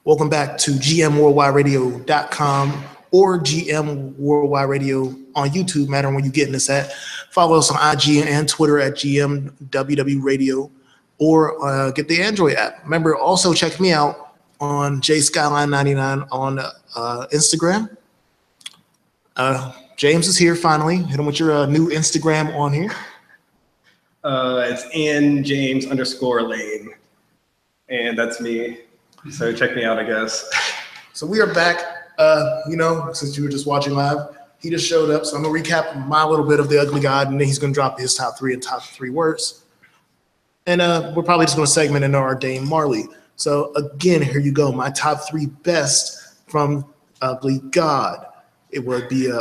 Welcome back to GMWorldwideRadio.com or GM Worldwide Radio on YouTube, no matter when you're getting this at. Follow us on IG and Twitter at GMWW Radio or get the Android app. Remember, also check me out on JSkyline99 on Instagram. James is here finally. Hit him with your new Instagram on here. It's @James_Lane, and that's me. So check me out, I guess. So we are back. Since you were just watching live, he just showed up. So I'm gonna recap my little bit of the Ugly God, and then he's gonna drop his top three and top three words. And we're probably just gonna segment into our Dame Marley. So again, here you go. My top three best from Ugly God. It would be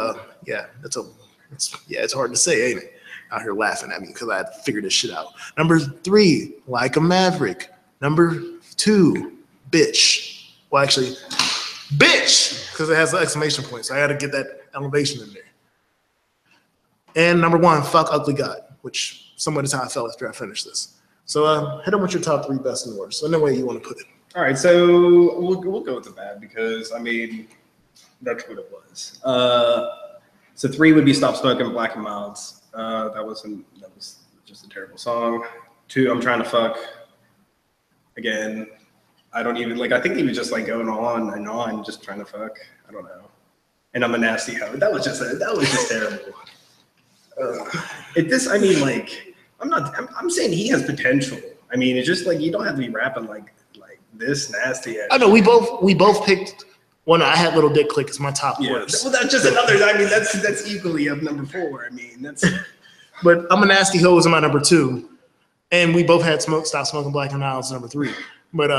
it's hard to say, ain't it? Out here laughing at me because I had to figure this shit out. Number 3, Like a Maverick. Number 2, Bitch. Well, actually, Bitch, because it has an exclamation point, so I had to get that elevation in there. And number 1, Fuck Ugly God, which somewhat is how I felt after I finished this. So hit them with your top 3 best and worst, in the way you want to put it. All right, so we'll go with the bad because, I mean, that's what it was. So 3 would be Stop Smoking Black and Milds. That was just a terrible song. 2, I'm Trying to Fuck. Again, I don't even I think he was just going on and on, just trying to fuck. I don't know. And I'm a Nasty Hoe. That was just terrible. I'm saying he has potential. I mean, it's just you don't have to be rapping like this nasty. I know we both picked. Well, no, I had Little Dick Click as my top worst. Well, that's just another. I mean, that's equally of number 4. I mean, that's. But I'm a Nasty Hoe is my number 2, and we both had Stop Smoking Black and Milds number 3. But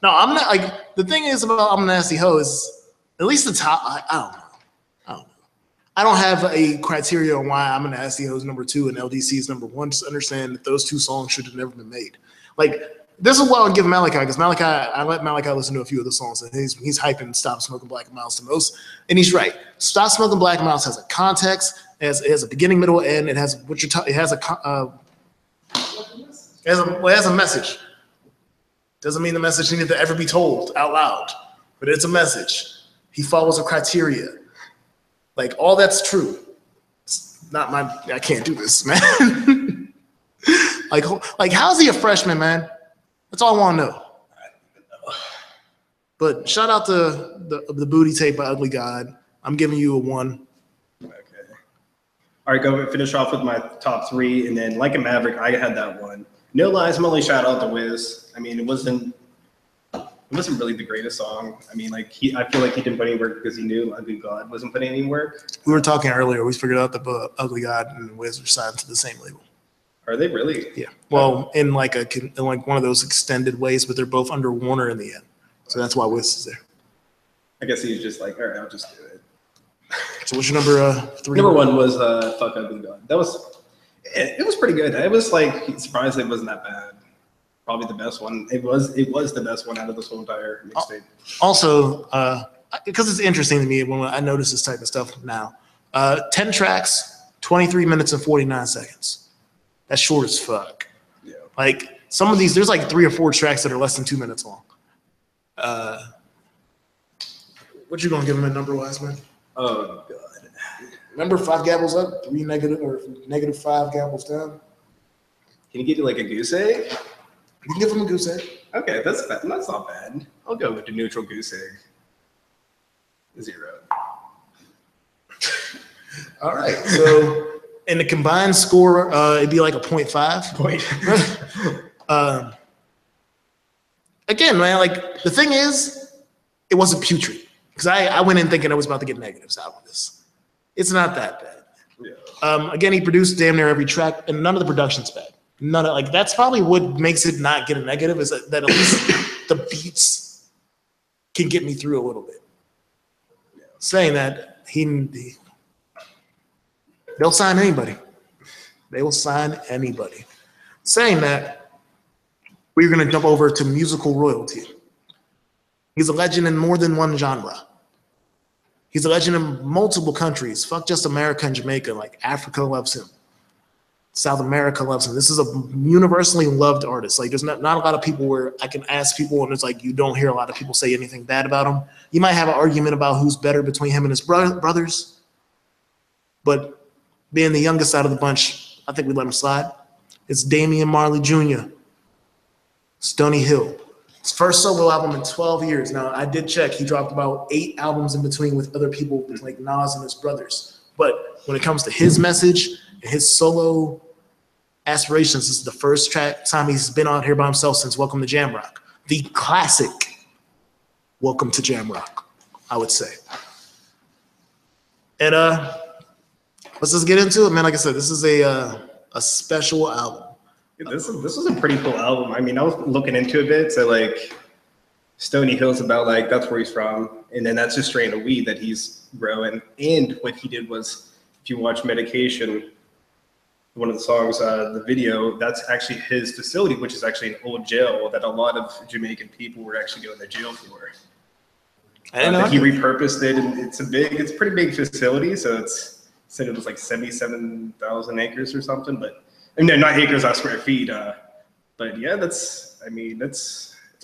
no, I'm not the thing is about I'm a Nasty Hoe is at least the top. I don't know. I don't have a criteria on why I'm a Nasty Hoe is number 2 and LDC is number 1. Just understand that those 2 songs should have never been made. This is what I'll give Malachi, because I let Malachi listen to a few of the songs, and he's hyping Stop Smoking Black and Milds the most, and he's right. Stop Smoking Black and Milds has a context, it has a beginning, middle, end. It has it has a message. Doesn't mean the message needed to ever be told out loud, but it's a message. He follows a criteria. All that's true. It's not I can't do this, man. How's he a freshman, man? That's all I want to know. But shout out to the Booty Tape by Ugly God. I'm giving you a 1. Okay. All right, go finish off with my top 3, and then Like a Maverick, I had that one. No Lies, I'm only shout out to Wiz. I mean, it wasn't really the greatest song. I mean, I feel like he didn't put any work because he knew Ugly God wasn't putting any work. We were talking earlier. We figured out that Ugly God and Wiz are signed to the same label. Are they really? Yeah. Well, in one of those extended ways, but they're both under Warner in the end. So that's why Wiz is there. I guess he's just all right, I'll just do it. So what's your number 3? Number 1 was Fuck Ugly God. It was pretty good. I was surprised it wasn't that bad. Probably the best one. It was the best one out of this whole entire mixtape. Also, because it's interesting to me when I notice this type of stuff now. 10 tracks, 23 minutes and 49 seconds. That's short as fuck. Yeah. Some of these, there's 3 or 4 tracks that are less than 2 minutes long. What you gonna give him a number wise, man? Oh God. Remember 5 gavels up, 3 negative or -5 gavels down. Can you get a goose egg? You can give him a goose egg. Okay, that's not bad. I'll go with the neutral goose egg. 0. All right, so in the combined score, it'd be a 0.5. Again, man, the thing is, it wasn't putrid. Because I went in thinking I was about to get negatives out of this. It's not that bad. Yeah. Again, he produced damn near every track, and none of the production's bad. None of that's probably what makes it not get a negative is that at least the beats can get me through a little bit. Yeah. Saying that they'll sign anybody. They will sign anybody. Saying that, we're going to jump over to musical royalty. He's a legend in more than one genre. He's a legend in multiple countries. Fuck just America and Jamaica. Africa loves him. South America loves him. This is a universally loved artist. Like there's not a lot of people where I can ask people and it's like you don't hear a lot of people say anything bad about him. You might have an argument about who's better between him and his brothers, but being the youngest out of the bunch, I think we let him slide. It's Damian Marley Jr., Stony Hill. His first solo album in 12 years. Now, I did check. He dropped about 8 albums in between with other people like Nas and his brothers. But when it comes to his message and his solo aspirations, this is the first time he's been out here by himself since Welcome to Jamrock. The classic Welcome to Jamrock, I would say. And let's just get into it, man. Like I said, this is a special album. This is a pretty cool album. I mean, I was looking into a bit. So like Stony Hill's about like, that's where he's from. And then that's just strain of weed that he's growing. And what he did was, if you watch Medication, one of the songs, the video, that's actually his facility, which is actually an old jail that a lot of Jamaican people were actually going to jail for. He repurposed it, and it's a pretty big facility. So it's said it was like 77,000 acres or something, but no, not acres, square feet. But yeah, it's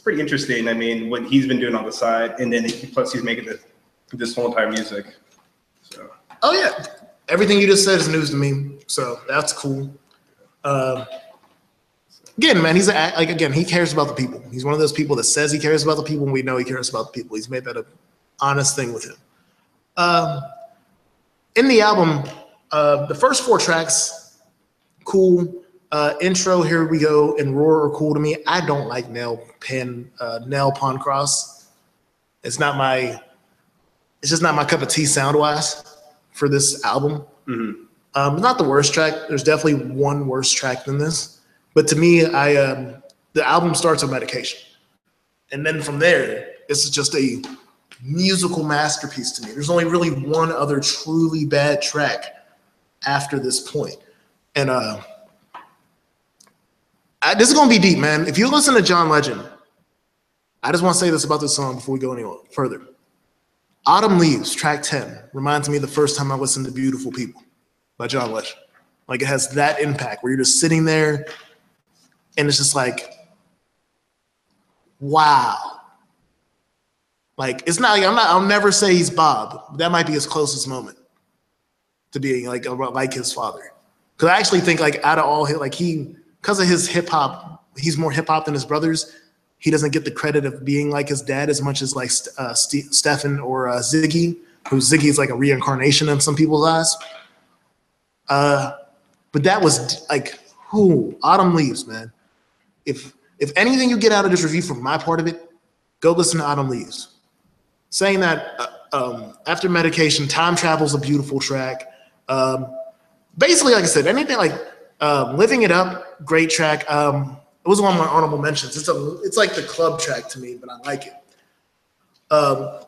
pretty interesting. I mean, what he's been doing on the side, and then plus he's making this whole entire music. So. Oh yeah, everything you just said is news to me. So that's cool. Again, man, he cares about the people. He's one of those people that says he cares about the people, and we know he cares about the people. He's made that an honest thing with him. In the album, the first 4 tracks, cool. Intro, Here We Go, and Roar are cool to me. I don't like Nail Pawn Cross. It's just not my cup of tea sound wise for this album. Mm-hmm. Not the worst track. There's definitely one worse track than this. But to me, the album starts with Medication. And then from there, it's just a musical masterpiece to me. There's only really one other truly bad track after this point. And this is going to be deep, man. If you listen to John Legend, I just want to say this about this song before we go any further. Autumn Leaves, track 10, reminds me of the first time I listened to Beautiful People by John Legend. Like, it has that impact where you're just sitting there and it's just like, wow. Like, it's not like I'll never say he's Bob. That might be his closest moment to being like his father. Because I actually think like out of all because of his hip hop, he's more hip hop than his brothers. He doesn't get the credit of being like his dad as much as like Stephen or Ziggy, who Ziggy is like a reincarnation in some people's eyes. But that was like, Autumn Leaves, man. If anything you get out of this review from my part of it, go listen to Autumn Leaves. Saying that after Medication, Time Travel's a beautiful track. Basically, like I said, anything like Living It Up, great track. It was one of my honorable mentions. It's like the club track to me, but I like it.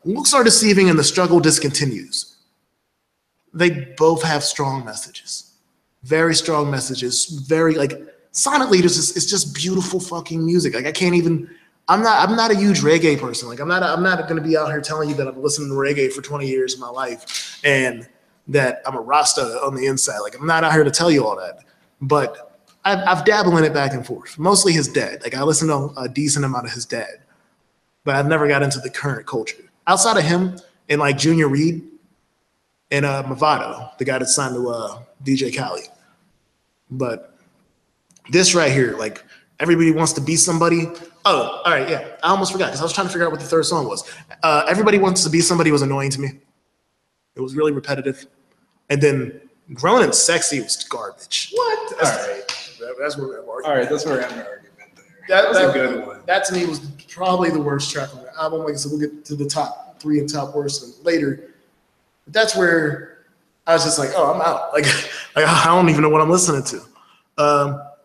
Looks Are Deceiving and The Struggle Discontinues. They both have strong messages. Very strong messages. Very like sonically, it's just beautiful fucking music. Like I'm not a huge reggae person. Like I'm not gonna be out here telling you that I've listened to reggae for 20 years of my life and that I'm a Rasta on the inside. Like I'm not out here to tell you all that. But I've dabbled in it back and forth. Mostly his dad. Like I listened to a decent amount of his dad, but I've never got into the current culture. Outside of him and like Junior Reid and Movado, the guy that's signed to DJ Khaled. But this right here, like Everybody Wants to Be Somebody. Oh, all right, yeah. I almost forgot because I was trying to figure out what the third song was. Everybody Wants to Be Somebody was annoying to me. It was really repetitive. And then Grown and Sexy was garbage. What? All right. That's where we have an argument. All right, that's where we have an argument there. That's a good one. That to me was probably the worst track on the album. Like I said, we'll get to the top 3 and top worst later. But that's where I was just like, oh, I'm out. Like I don't even know what I'm listening to.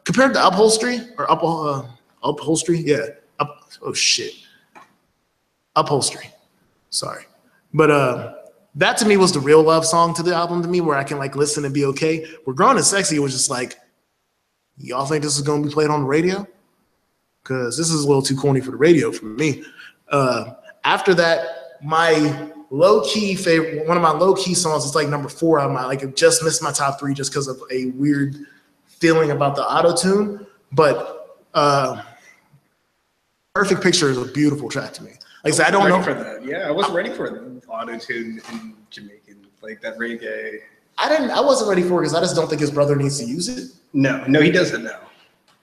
Compared to Upholstery or Upholstery, yeah. Upholstery. Sorry, but that to me was the real love song to the album to me, where I can like listen and be okay. Where Grown and Sexy was just like, y'all think this is gonna be played on the radio? Because this is a little too corny for the radio for me. After that, my low-key favorite, one of my low-key songs, it's like number 4 on my, like it just missed my top 3 just because of a weird feeling about the auto tune, but Perfect Picture is a beautiful track to me. Like I said, I don't know for that. Yeah, I wasn't ready for auto tune in Jamaican, like that reggae. I wasn't ready for it because I just don't think his brother needs to use it. No, he doesn't now.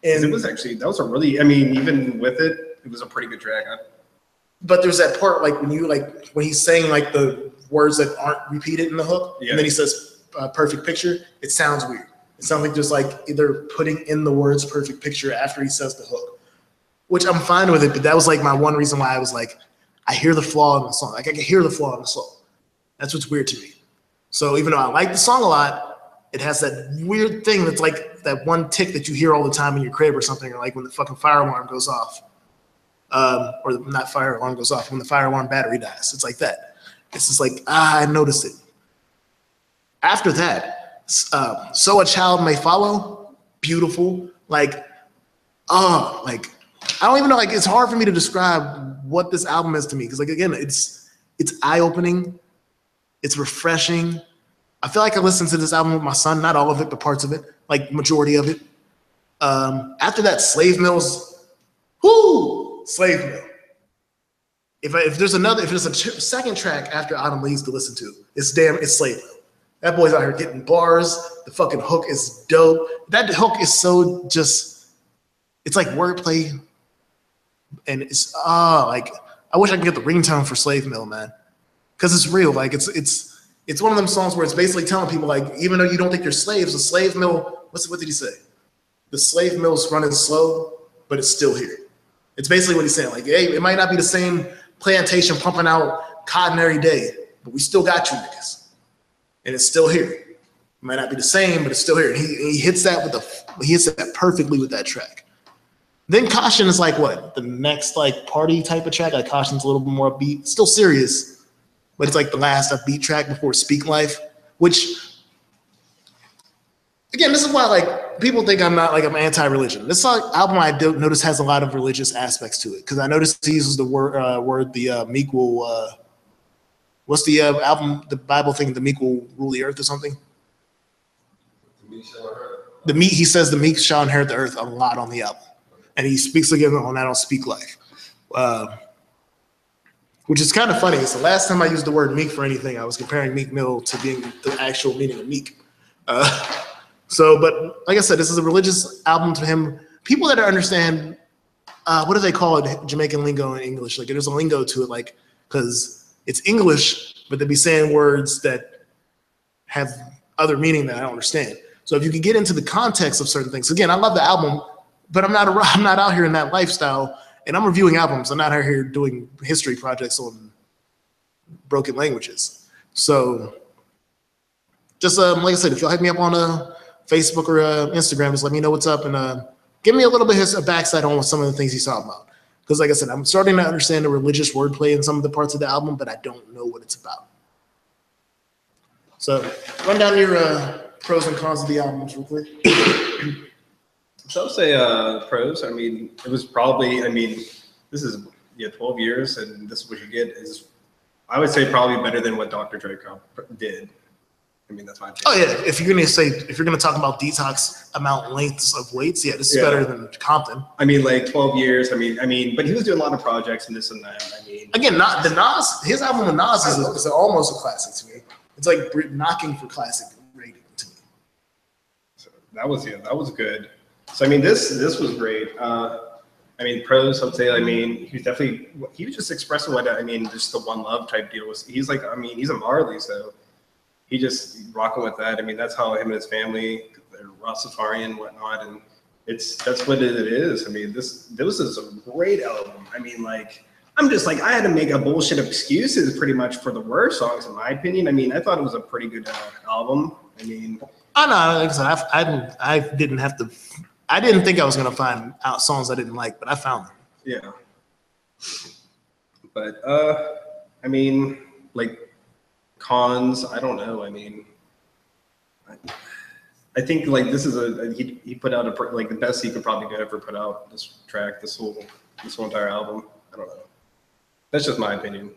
And it was actually, that was a really, I mean, even with it, it was a pretty good track. But there's that part like when he's saying like the words that aren't repeated in the hook, and then he says perfect picture, it sounds weird. It sounds like just like either putting in the words perfect picture after he says the hook, which I'm fine with it, but that was like my one reason why I was like, I hear the flaw in the song. Like I can hear the flaw in the song. That's what's weird to me. So even though I like the song a lot, it has that weird thing that's like that one tick that you hear all the time in your crib or something, or like when the fucking fire alarm goes off. Or not fire alarm goes off, when the fire alarm battery dies. It's like that. It's just like, I noticed it. After that, So a Child May Follow, beautiful. Like, I don't even know, like, it's hard for me to describe what this album is to me. Because, like, again, it's eye-opening. It's refreshing. I feel like I listened to this album with my son, not all of it, but parts of it, like majority of it. After that, Slave Mill's, Slave Mill. If there's a second track after Autumn Leaves to listen to, it's Slave Mill. That boy's out here getting bars. The fucking hook is dope. That hook is so just, it's like wordplay. And it's, like, I wish I could get the ringtone for Slave Mill, man. Because it's real. Like, it's one of them songs where it's basically telling people, like, even though you don't think you're slaves, the slave mill, what did he say? The slave mill's running slow, but it's still here. It's basically what he's saying. Like, hey, it might not be the same plantation pumping out cotton every day, but we still got you niggas. And it's still here. It might not be the same, but it's still here. And he hits that he hits that perfectly with that track. Then Caution is like what? The next like party type of track. Like Caution's a little bit more upbeat. Still serious, but it's like the last upbeat track before Speak Life, which again, this is why like people think I'm anti-religion. This album I do notice has a lot of religious aspects to it because I noticed he uses the word the meek will. What's the album? The Bible thing? The meek will rule the earth or something. He says the meek shall inherit the earth a lot on the album, and he speaks again on that on Speak Life, which is kind of funny. It's the last time I used the word meek for anything. I was comparing Meek Mill to being the actual meaning of meek. But like I said, this is a religious album to him. People that understand, what do they call it? Jamaican lingo in English. Like there's a lingo to it, like because it's English, but they'd be saying words that have other meaning that I don't understand. So if you can get into the context of certain things, again, I love the album, but I'm not out here in that lifestyle, and I'm reviewing albums. I'm not out here doing history projects on broken languages. So just like I said, if you'll hit me up on Facebook or Instagram, just let me know what's up and give me a little bit of backside on some of the things he's talking about. Because like I said, I'm starting to understand the religious wordplay in some of the parts of the album, but I don't know what it's about. So run down your pros and cons of the albums real quick. So I'll say pros. I mean, it was probably, this is 12 years and this is what you get is, I would say probably better than what Dr. Dre did. I mean, that's my opinion. Oh yeah, if you're gonna talk about detox amount lengths of weights, yeah, this is better than Compton. I mean, like 12 years. I mean, but he was doing a lot of projects and this and that. I mean, again, his album with Nas is almost a classic to me. It's like knocking for classic rating to me. So that was good. So I mean, this was great. I mean, pros, I'd say. I mean, he was just expressing what just the one love type deal was. He's like, he's a Marley, so. He just rocking with that. I mean, that's how him and his family, they're Rastafarian and whatnot, and that's what it is. I mean, this is a great album. I mean, like, I'm just like, I had to make a bullshit excuses pretty much for the worst songs, in my opinion. I mean, I thought it was a pretty good album. I mean, I know, like I said, I didn't think I was gonna find out songs I didn't like, but I found them. Yeah. But I mean, like. Cons, I don't know. I mean, I think like this is he put out like the best he could probably ever put out this track, this whole entire album. I don't know. That's just my opinion.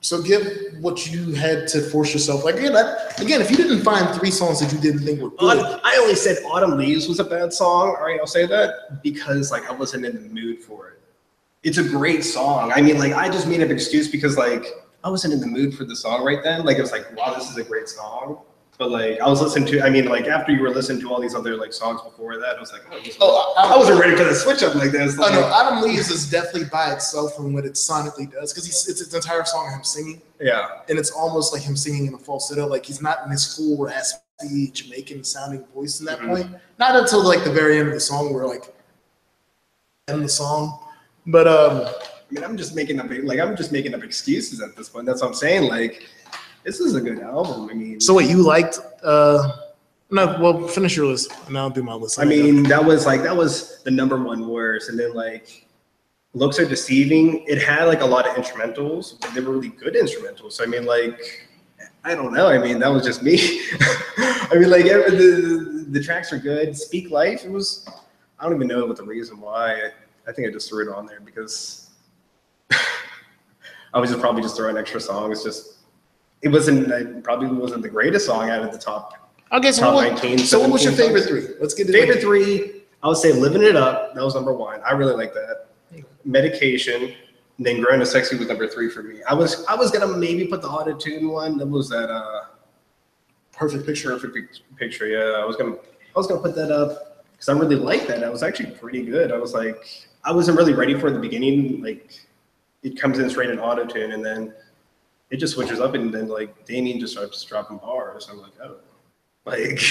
So give what you had to force yourself. Like again, if you didn't find 3 songs that you didn't think were good, I only said Autumn Leaves was a bad song. All right, I'll say that because like I wasn't in the mood for it. It's a great song. I mean, like I just made an excuse because like I wasn't in the mood for the song right then. Like it was like, wow, this is a great song. But like I was listening to, I mean, like after you were listening to all these other like songs before that, I was like, I wasn't ready for the switch up like this. Like, no, Autumn Leaves is definitely by itself from what it sonically does because it's an entire song of him singing. Yeah, and it's almost like him singing in a falsetto, like he's not in his full raspy Jamaican sounding voice in that point. Not until like the very end of the song, where like end the song. But I mean, I'm just making up excuses at this point. That's what I'm saying. Like. This is a good album. I mean, so what you liked? No, well, finish your list, and I'll do my list. I mean, that was the #1 worst, and then like, Looks Are Deceiving. It had like a lot of instrumentals, but they were really good instrumentals. So I mean, like, I don't know. I mean, that was just me. I mean, like, the tracks are good. Speak Life. It was. I don't even know what the reason why. I think I just threw it on there because I was just probably just throwing extra songs. It probably wasn't the greatest song out of the top. Okay, so what was your favorite 3? Let's get favorite 3. I would say Living It Up. That was #1. I really like that. Medication. And then Grown and Sexy was #3 for me. I was gonna maybe put the Auto-Tune one. That was that Perfect Picture. Perfect Picture. Yeah, I was gonna put that up because I really liked that. That was actually pretty good. I was like, I wasn't really ready for it at the beginning. Like, it comes in straight in Auto-Tune, and then it just switches up, and then like Damien just starts dropping bars. I'm like, oh, like.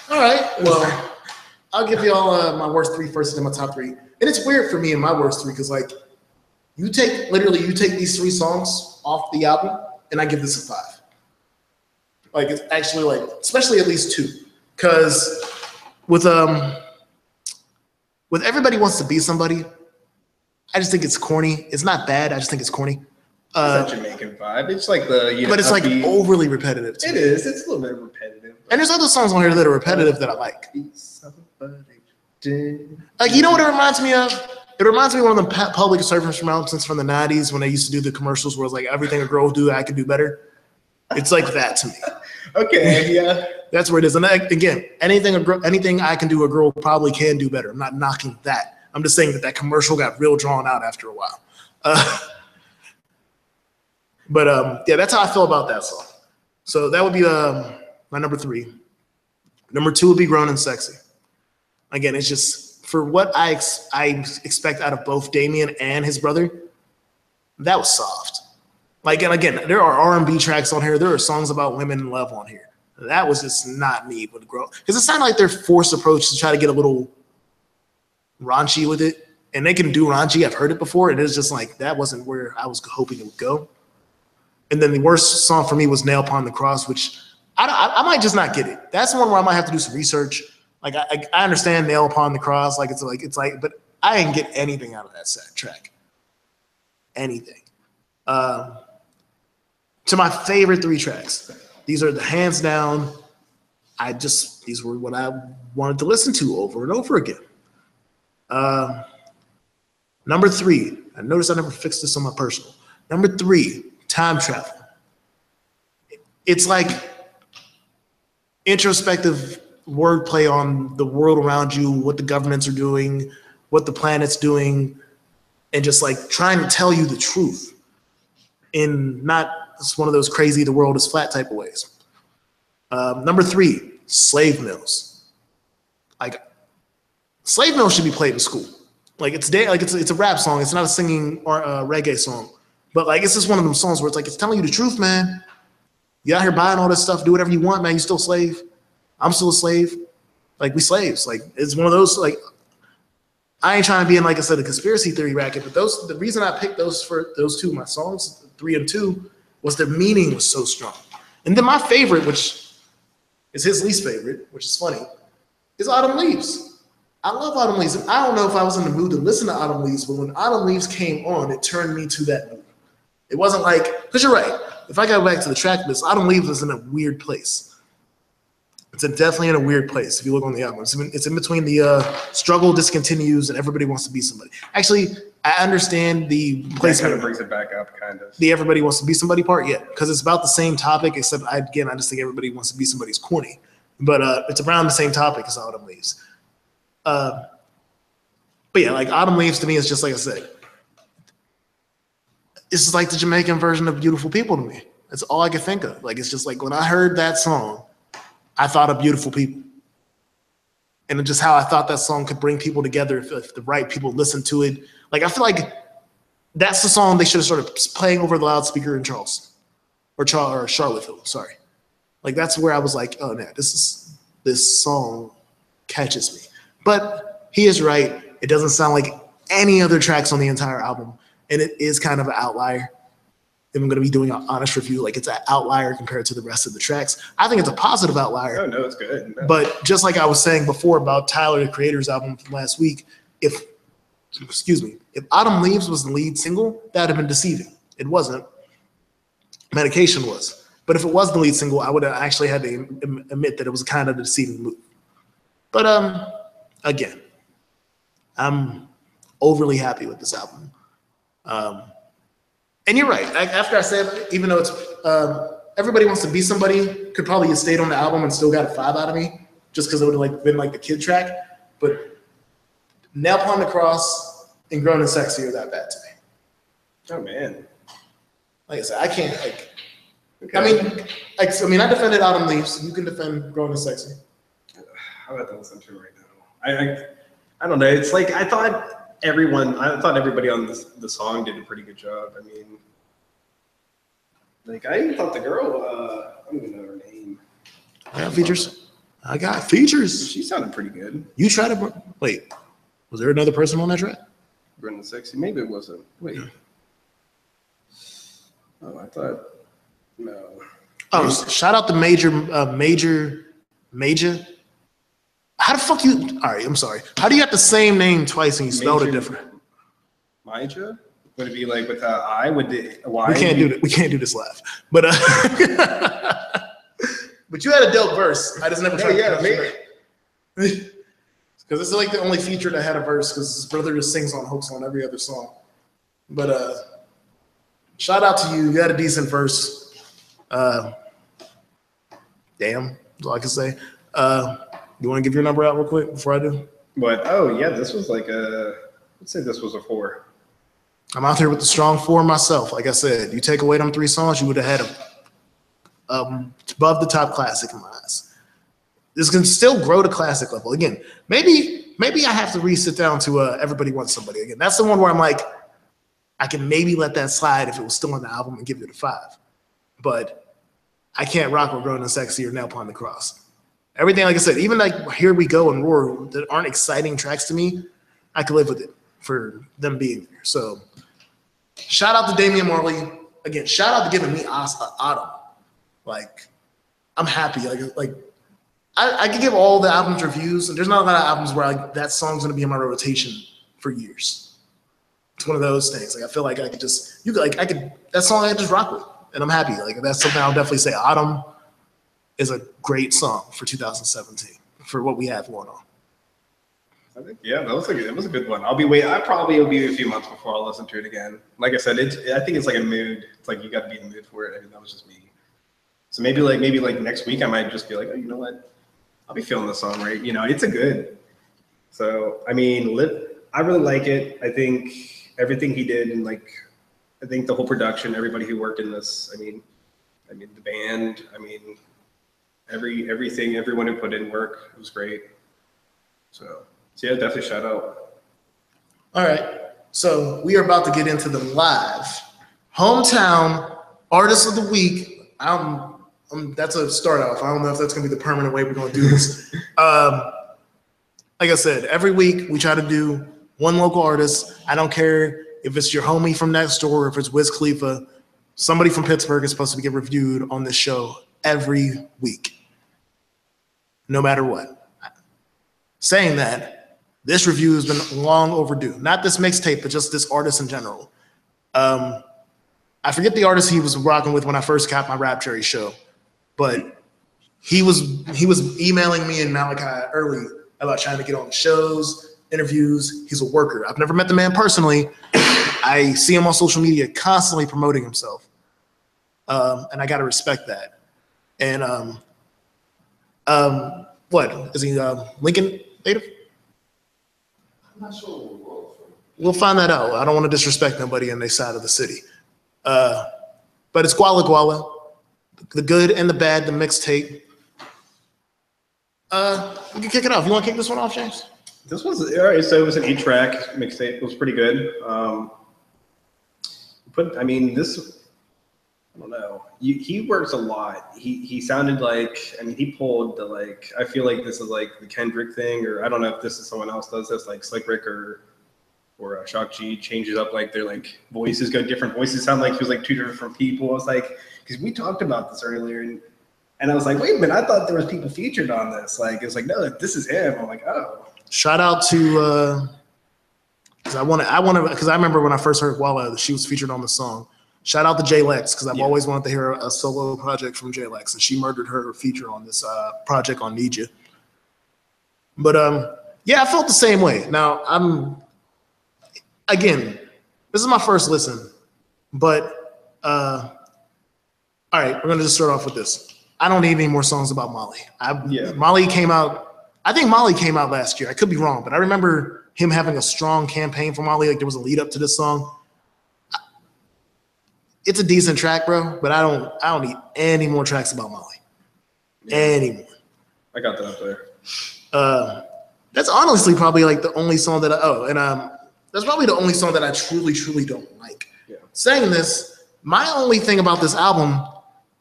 All right. Well, I'll give y'all my worst 3 first, and then my top 3. And it's weird for me in my worst 3 because like, you take these 3 songs off the album, and I give this a 5. Like it's actually like, especially at least 2, because with Everybody Wants to Be Somebody, I just think it's corny. It's not bad. I just think it's corny. It's that Jamaican vibe. It's like but it's like overly repetitive. It is. It's a little bit repetitive. And there's other songs on here that are repetitive that I like. Like, you know what it reminds me of? It reminds me of one of the public service announcements from the 90s when they used to do the commercials where it's like, everything a girl do, I can do better. It's like that to me. Okay, yeah. That's where it is. And again, anything I can do, a girl probably can do better. I'm not knocking that. I'm just saying that commercial got real drawn out after a while. But yeah, that's how I feel about that song. So that would be my #3. #2 would be Grown and Sexy. Again, it's just for what I expect out of both Damien and his brother. That was soft. Like, and again, there are R&B tracks on here. There are songs about women and love on here. That was just not me with Grown, because it sounded like their forced approach to try to get a little raunchy with it. And they can do raunchy. I've heard it before. It is just like, that wasn't where I was hoping it would go. And then the worst song for me was Nail Upon the Cross, which I might just not get it. That's one where I might have to do some research. Like I understand Nail Upon the Cross, but I didn't get anything out of that track. Anything. To my favorite 3 tracks. These are the hands down. These were what I wanted to listen to over and over again. #3. I noticed I never fixed this on my personal. #3. Time Travel. It's like introspective wordplay on the world around you, what the governments are doing, what the planet's doing, and just like trying to tell you the truth in not just one of those crazy the world is flat type of ways. #3, Slave Mills. Like, Slave Mills should be played in school. Like it's a rap song. It's not a singing or a reggae song. But like, it's just one of them songs where it's like, it's telling you the truth, man. You out here buying all this stuff, do whatever you want, man. You still a slave. I'm still a slave. Like, we slaves. Like, it's one of those, like, I ain't trying to be in, like I said, a conspiracy theory racket, but the reason I picked those 2, my songs, 3 and 2, was their meaning was so strong. And then my favorite, which is his least favorite, which is funny, is Autumn Leaves. I love Autumn Leaves. I don't know if I was in the mood to listen to Autumn Leaves, but when Autumn Leaves came on, it turned me to that mood. It wasn't like, because you're right, if I go back to the track list, Autumn Leaves is in a weird place. It's definitely in a weird place if you look on the album. It's in between the Struggle Discontinues and Everybody Wants to Be Somebody. Actually, I understand the placement. That kind of brings it back up, kind of. The everybody wants to be somebody part, yeah, because it's about the same topic, except I just think everybody wants to be somebody's corny. But it's around the same topic as Autumn Leaves. But yeah, like Autumn Leaves to me is just like I said. It's just like the Jamaican version of Beautiful People to me. That's all I could think of. Like, it's just like when I heard that song, I thought of Beautiful People. And just how I thought that song could bring people together if the right people listened to it. Like, I feel like that's the song they should have started playing over the loudspeaker in Charleston or Charlottesville. Sorry, like that's where I was like, oh no, this song catches me. But he is right; it doesn't sound like any other tracks on the entire album, and it is kind of an outlier. If I'm going to be doing an honest review, like it's an outlier compared to the rest of the tracks. I think it's a positive outlier. Oh no, it's good. No. But just like I was saying before about Tyler, the Creator's album from last week, if Autumn Leaves was the lead single, that would have been deceiving. It wasn't. Medication was. But if it was the lead single, I would have actually had to admit that it was kind of a deceiving move. But again, I'm overly happy with this album. And you're right. After I said, even though it's Everybody Wants to Be Somebody could probably have stayed on the album and still got a 5 out of me, just because it would have been like the kid track. But Nail Upon the Cross and Grown and Sexy are that bad to me. Oh man. Like I said, I can't okay. I defended Autumn Leaves. You can defend Grown and Sexy. I'll have to listen to it right now. I don't know. It's like I thought everybody on the song did a pretty good job. I mean, like I even thought the girl, I don't even know her name. I got features. I got features. She sounded pretty good. You tried to wait. Was there another person on that track? Brendan Sexy? Maybe it wasn't. Wait. Oh, I thought no. Oh, shout out to Major. How the fuck you? All right, I'm sorry. How do you got the same name twice and you spelled it different? Major? Would it be like with I? Would it? Why? We can't do this live. But but you had a dope verse. I just never tried. Yeah, maybe. Because this is like the only feature that had a verse. Because his brother just sings on hooks on every other song. But shout out to you. You had a decent verse. Damn, that's all I can say. You want to give your number out real quick before I do? What? Oh yeah, this was like let's say this was a 4. I'm out there with the strong 4 myself. Like I said, you take away them 3 songs, you would have had above the top classic in my eyes. This can still grow to classic level. Again, maybe I have to re-sit down to Everybody Wants Somebody again. That's the one where I'm like, I can maybe let that slide if it was still on the album and give it a 5. But I can't rock with Grown and Sexy or Nail Upon the Cross. Everything, like I said, even like Here We Go and Roar that aren't exciting tracks to me, I could live with it for them being there. So shout out to Damian Marley. Again, shout out to giving me Autumn. Like, I'm happy. Like I could give all the albums reviews, and there's not a lot of albums where that song's gonna be in my rotation for years. It's one of those things. Like I feel like I could just that song I could just rock with, and I'm happy. Like that's something I'll definitely say. Autumn is a great song for 2017 for what we have going on. I think that was a good one. I probably will be a few months before I'll listen to it again. Like I said, I think it's like a mood. It's like you got to be in the mood for it. I mean, that was just me. So maybe next week I might just be like, oh, you know what? I'll be feeling the song right. You know, it's a good. So I mean, I really like it. I think everything he did and I think the whole production, everybody who worked in this. I mean the band. I mean. Everything, everyone who put in work, it was great. So yeah, definitely shout out. All right, so we are about to get into the live hometown artist of the week. That's a start off. I don't know if that's gonna be the permanent way we're gonna do this. Like I said, every week we try to do one local artist. I don't care if it's your homie from next door, or if it's Wiz Khalifa. Somebody from Pittsburgh is supposed to get reviewed on this show every week, no matter what. Saying that, this review has been long overdue. Not this mixtape, but just this artist in general. I forget the artist he was rocking with when I first got my Rap Cherry show, but he was emailing me and Malachi early about trying to get on the shows interviews. He's a worker. I've never met the man personally. I see him on social media constantly promoting himself. And I got to respect that. And what? Is he Lincoln native? I'm not sure. We'll find that out. I don't want to disrespect nobody on their side of the city. But it's Guala Guala, the good and the bad, the mixtape. We can kick it off. You want to kick this one off, James? This was all right. So it was an 8-track mixtape. It was pretty good. This. I don't know. He works a lot. He sounded like. I mean, he pulled the like. I feel like this is like the Kendrick thing, or I don't know if this is someone else does this, like Slick Rick or Shock G changes up like their like voices go different voices. Sound like he was like two different people. I was like, because we talked about this earlier, and I was like, wait a minute, I thought there was people featured on this. Like, it was like, no, this is him. I'm like, oh. Shout out to because I remember when I first heard Walla, she was featured on the song. Shout out to J Lex, because I've always wanted to hear a solo project from J Lex, and she murdered her feature on this project on Need Ya. But yeah, I felt the same way. Now again, this is my first listen, but all right, we're gonna just start off with this. I don't need any more songs about Molly. Molly came out. I think Molly came out last year. I could be wrong, but I remember him having a strong campaign for Molly. Like there was a lead up to this song. It's a decent track, bro, but I don't need any more tracks about Molly. Anymore. I got that up there. That's honestly probably like the only song that that's probably the only song that I truly, truly don't like. Yeah. Saying this, my only thing about this album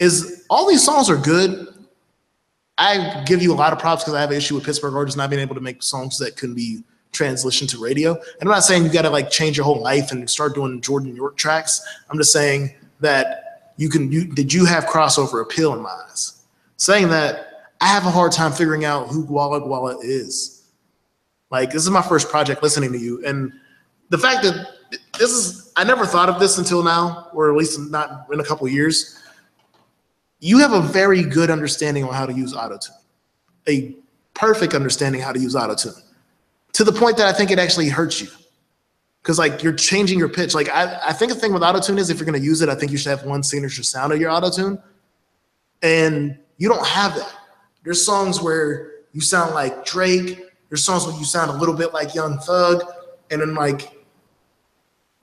is all these songs are good. I give you a lot of props because I have an issue with Pittsburgh artists not being able to make songs that couldn't be transitioned to radio. And I'm not saying you got to like change your whole life and start doing Jordan York tracks. I'm just saying that did you have crossover appeal in my eyes? Saying that, I have a hard time figuring out who Guala Guala is. Like, this is my first project listening to you. And the fact that I never thought of this until now, or at least not in a couple of years. You have a very good understanding on how to use autotune, a perfect understanding how to use autotune, to the point that I think it actually hurts you, because like you're changing your pitch. Like I think the thing with autotune is if you're going to use it, I think you should have one signature sound of your autotune, and you don't have that. There's songs where you sound like Drake. There's songs where you sound a little bit like Young Thug, and then like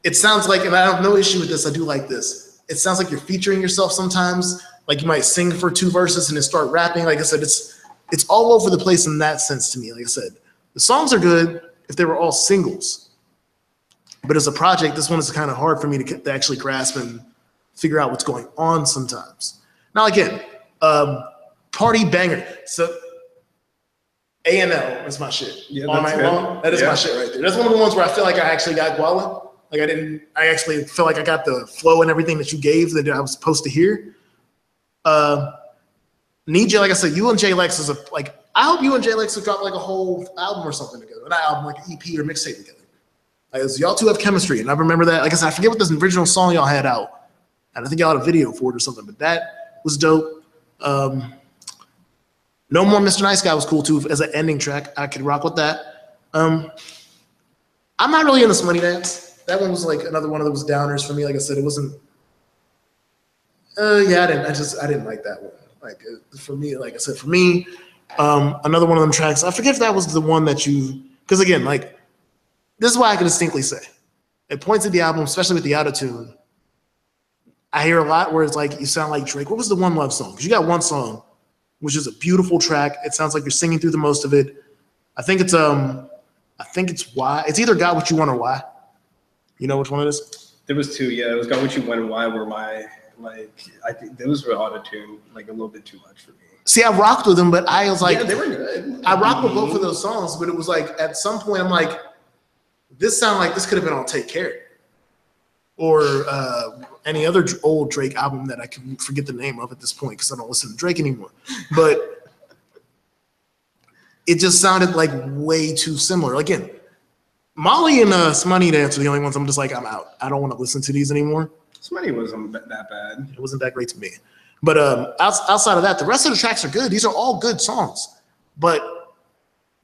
it sounds like, and I have no issue with this. I do like this. It sounds like you're featuring yourself sometimes. Like you might sing for 2 verses and then start rapping. Like I said, it's all over the place in that sense to me. Like I said, the songs are good if they were all singles. But as a project, this one is kind of hard for me to actually grasp and figure out what's going on sometimes. Now again, party banger. So A&L is my shit. Yeah, All Night Long. That is my shit right there. That's one of the ones where I feel like I actually got Guala. Like I actually feel like I got the flow and everything that you gave that I was supposed to hear. Need Ya, like I said, you and J Lex is I hope you and J Lex will drop like a whole album or something together. Not album, like an EP or mixtape together. Like, y'all two have chemistry, and I remember that. Like I said, I forget what this original song y'all had out, and I think y'all had a video for it or something. But that was dope. No More Mr. Nice Guy was cool too as an ending track. I could rock with that. I'm not really into Money Dance. That one was like another one of those downers for me. Like I said, it wasn't. I didn't like that one. Like for me, like I said, another one of them tracks. I forget if that was the one that because again, like this is why I can distinctly say, at points of the album, especially with the autotune, I hear a lot where it's like you sound like Drake. What was the One Love song? Because you got one song, which is a beautiful track. It sounds like you're singing through the most of it. I think it's Why. It's either Got What You Want or Why. You know which one it is? There was 2. Yeah, it was Got What You Want and Why were my. Like, I think those were auto-tune, like a little bit too much for me. See, I rocked with them, but I was like, yeah, they were good. I rocked with both of those songs, but it was like at some point I'm like, this sounded like this could have been on Take Care or any other old Drake album that I can forget the name of at this point because I don't listen to Drake anymore. But it just sounded like way too similar. Again, Molly and Money Dance are the only ones I'm just like, I'm out. I don't want to listen to these anymore. Money wasn't that bad. It wasn't that great to me. But outside of that, the rest of the tracks are good. These are all good songs. But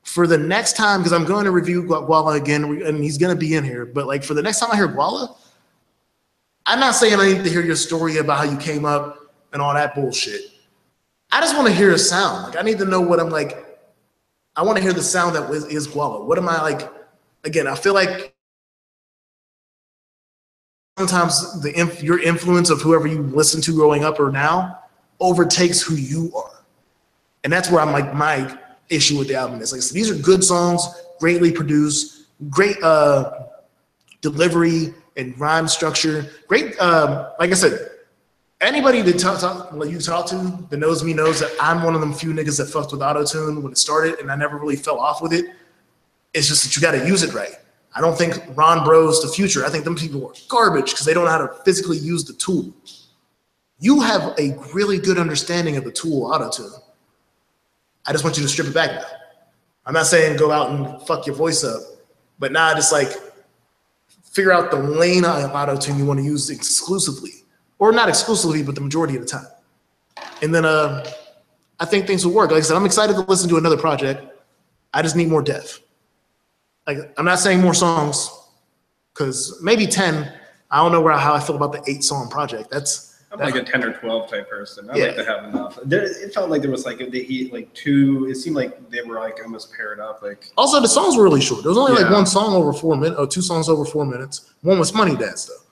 for the next time, because I'm going to review Guala again, and he's going to be in here, but like for the next time I hear Guala, I'm not saying I need to hear your story about how you came up and all that bullshit. I just want to hear a sound. Like I need to know what I'm like. I want to hear the sound that is Guala. What am I like? Again, I feel like sometimes your influence of whoever you listen to growing up or now overtakes who you are. And that's where I'm like, my issue with the album is like, so these are good songs, greatly produced, great delivery and rhyme structure, great. Like I said, anybody that you talk to that knows me knows that I'm one of them few niggas that fucked with auto-tune when it started, and I never really fell off with it. It's just that you got to use it right. I don't think Ron Bros the Future. I think them people are garbage because they don't know how to physically use the tool. You have a really good understanding of the tool auto-tune. I just want you to strip it back now. I'm not saying go out and fuck your voice up, but now just like figure out the lane of auto-tune you want to use exclusively, or not exclusively, but the majority of the time. And then I think things will work. Like I said, I'm excited to listen to another project. I just need more depth. Like I'm not saying more songs, because maybe 10. I don't know how I feel about the 8-song project. I'm like a 10 or 12 type person. I like to have enough. It felt like there was like two. It seemed like they were like almost paired up. Like also the songs were really short. There was only like one song over 4 minutes, or 2 songs over 4 minutes. One was Money Dance though,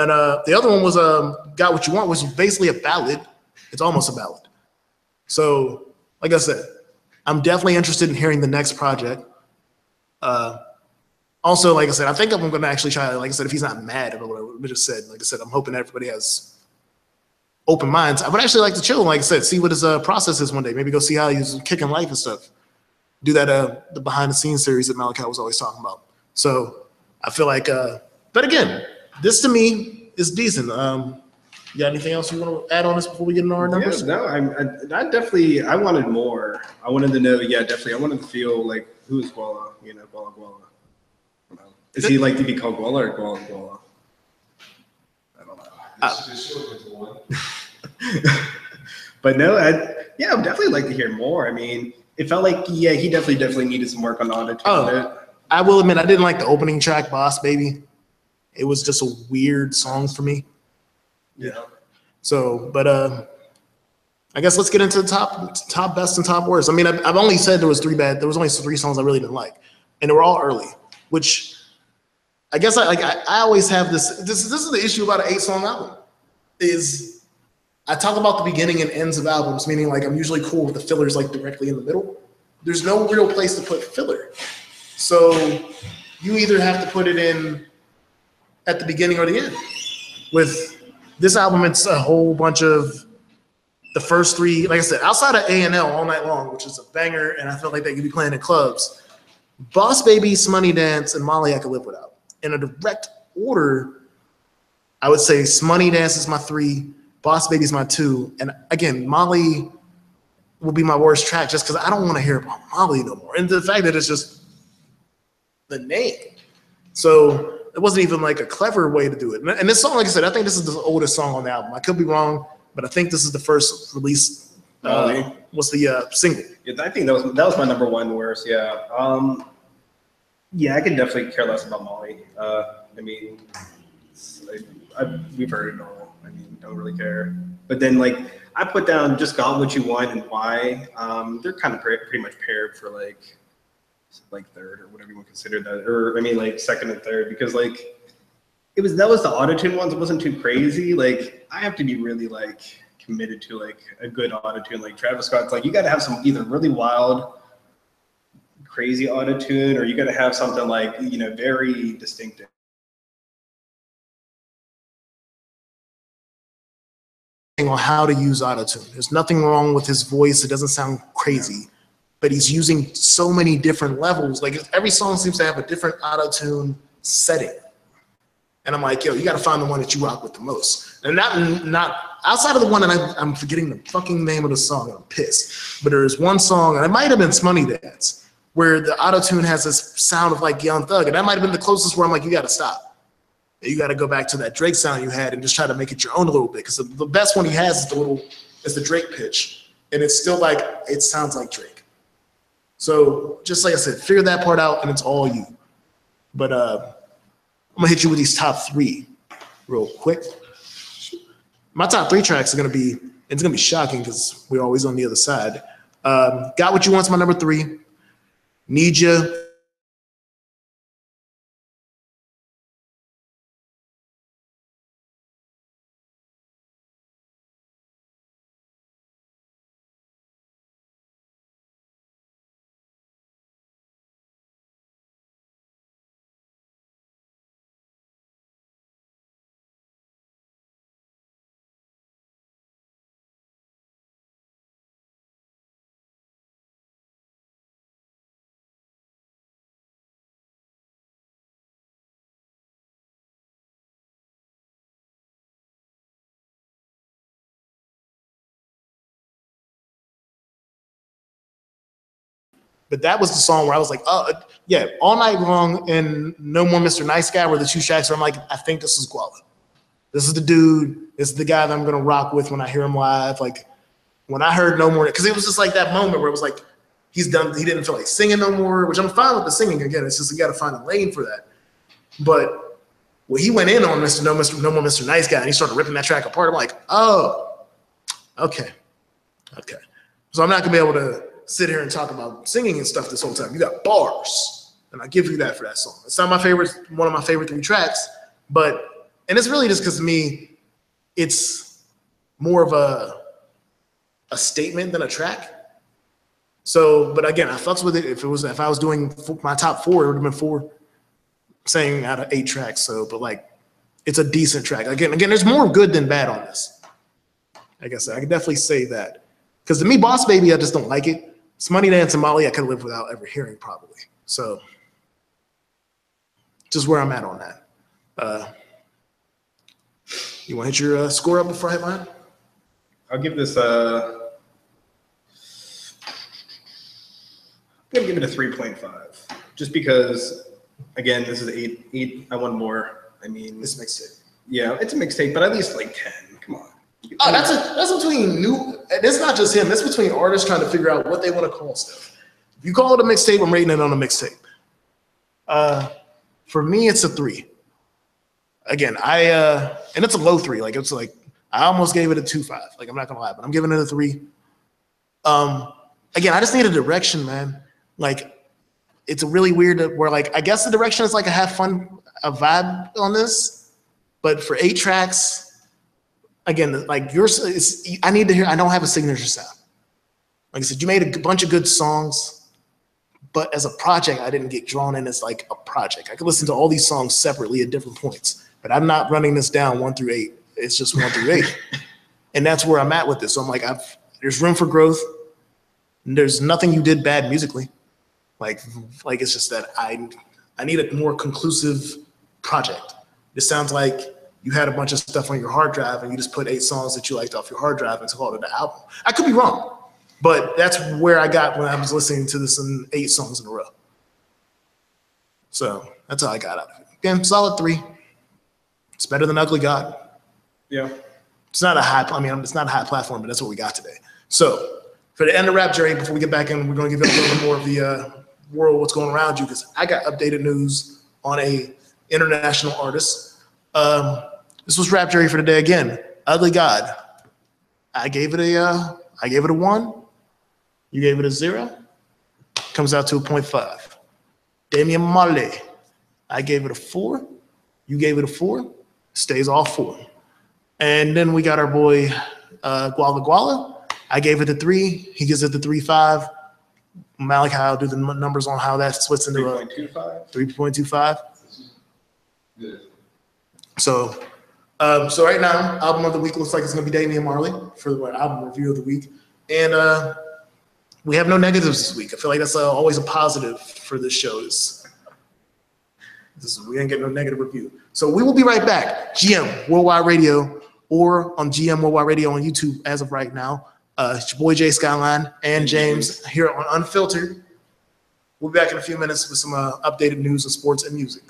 and the other one was Got What You Want, which is basically a ballad. It's almost a ballad. So like I said, I'm definitely interested in hearing the next project. Also, like I said, I think I'm going to actually try. Like I said, if he's not mad at what I just said, like I said, I'm hoping everybody has open minds. I would actually like to chill, like I said, see what his process is one day. Maybe go see how he's kicking life and stuff. Do that the behind the scenes series that Malachi was always talking about. So I feel like, but again, this to me is decent. You got anything else you want to add on this before we get into our numbers? Yeah, no, I definitely, I wanted more. I wanted to know, definitely. I wanted to feel like, who is Guala? Guala. Is he like to be called Guala or Guala? I don't know. But no, I'd definitely like to hear more. I mean, it felt like, he definitely needed some work on the auto-tune. I will admit, I didn't like the opening track, Boss Baby. It was just a weird song for me. Yeah. So, but I guess let's get into the top best and top worst. I mean, I've only said there was 3 bad. There was only 3 songs I really didn't like, and they were all early. Which I guess I always have this. This is the issue about an 8-song album. Is I talk about the beginning and ends of albums, meaning like I'm usually cool with the fillers like directly in the middle. There's no real place to put filler, so you either have to put it in at the beginning or the end. With this album, it's a whole bunch of the first 3, like I said, outside of A&L All Night Long, which is a banger, and I felt like they could be playing in clubs. Boss Baby, Smoney Dance, and Molly I could live without. In a direct order, I would say Smoney Dance is my 3, Boss Baby's my 2, and again, Molly will be my worst track just because I don't want to hear about Molly no more. And the fact that it's just the name. So it wasn't even like a clever way to do it. And this song, like I said, I think this is the oldest song on the album. I could be wrong, but I think this is the first release. What's the single? Yeah, I think that was my number 1 worst. Yeah. I can definitely care less about Molly. I mean, we've heard it all. I mean, don't really care. But then, like, I put down Just Got What You Want and Why. They're kind of pretty much paired for like third or whatever you want to consider that, or I mean, like second and third, because like that was the auto-tune ones. It wasn't too crazy. Like I have to be really like committed to like a good auto-tune. Like Travis Scott's like, you got to have some either really wild, crazy auto-tune, or you got to have something like, very distinctive. On how to use auto-tune. There's nothing wrong with his voice. It doesn't sound crazy, but he's using so many different levels. Like every song seems to have a different auto-tune setting. And I'm like, yo, you got to find the one that you rock with the most. And not outside of the one, and I'm forgetting the fucking name of the song. I'm pissed. But there's one song, and it might have been Smoney Dance, where the auto-tune has this sound of like Young Thug. And that might have been the closest where I'm like, you got to stop. You got to go back to that Drake sound you had and just try to make it your own a little bit. Because the best one he has is the Drake pitch. And it's still like, it sounds like Drake. So just like I said, figure that part out, and it's all you. But I'm gonna hit you with these top 3 real quick. My top 3 tracks are gonna be, it's gonna be shocking because we're always on the other side. Got What You Want's my number 3. Need Ya. But that was the song where I was like, oh, yeah, All Night Long and No More Mr. Nice Guy were the 2 tracks where I'm like, I think this is Guala. This is the dude. This is the guy that I'm going to rock with when I hear him live. Like, when I heard No More, because it was just like that moment where it was like, he's done, he didn't feel like singing no more, which I'm fine with the singing again. It's just you got to find a lane for that. But when he went in on No More Mr. Nice Guy and he started ripping that track apart, I'm like, oh, okay. So I'm not going to be able to sit here and talk about singing and stuff this whole time. You got bars, and I give you that for that song. It's not my favorite, one of my favorite 3 tracks, but, and it's really just because to me, it's more of a statement than a track. So, but again, I fucks with it. If I was doing my top 4, it would have been 4 saying out of 8 tracks. So, but like, it's a decent track. Again, there's more good than bad on this. I guess I could definitely say that. Because to me, Boss Baby, I just don't like it. It's Money Dance and Molly I could live without ever hearing probably. So just where I'm at on that. You want to hit your score up before I hit mine? I'll give this I'm gonna give it a 3.5. Just because, again, this is 8. I want more. I mean, It's mixtape. Yeah, it's a mixtape, but at least like 10. Come on. Oh, that's between new. It's not just him. It's between artists trying to figure out what they want to call stuff. If you call it a mixtape, I'm rating it on a mixtape. For me, it's a 3. Again, and it's a low 3. Like it's like I almost gave it a 2.5. Like I'm not gonna lie, but I'm giving it a 3. Again, I just need a direction, man. Like it's a really weird where like I guess the direction is like a have fun, a vibe on this, but for 8 tracks. Again, like yours, I need to hear. I don't have a signature sound. Like I said, you made a bunch of good songs, but as a project, I didn't get drawn in as like a project. I could listen to all these songs separately at different points, but I'm not running this down 1 through 8. It's just 1 through 8, and that's where I'm at with this. So I'm like, there's room for growth. There's nothing you did bad musically. Like it's just that I need a more conclusive project. This sounds like you had a bunch of stuff on your hard drive and you just put 8 songs that you liked off your hard drive and called it an album. I could be wrong, but that's where I got when I was listening to this in 8 songs in a row. So that's how I got out of it. Again, solid 3. It's better than Ugly God. Yeah. It's not a high, it's not a high platform, but that's what we got today. So for the end of Rap Jerry, before we get back in, we're going to give you a little bit more of the world, what's going around you, because I got updated news on a international artist. This was Rap Jerry for today again. Ugly God. I gave it a 1. You gave it a 0. Comes out to a 0.5. Damian Marley. I gave it a 4. You gave it a 4. Stays all 4. And then we got our boy Guala Guala. I gave it a 3. He gives it the 3.5. Malik, I'll do the numbers on how that splits into 3.25. 3.25. Good. So right now, album of the week looks like it's going to be Damian Marley for the album review of the week. And we have no negatives this week. I feel like that's always a positive for this show. We ain't getting no negative review. So we will be right back. GM Worldwide Radio or on GM Worldwide Radio on YouTube as of right now. It's your boy Jay Skyline and James here on Unfiltered. We'll be back in a few minutes with some updated news of sports and music.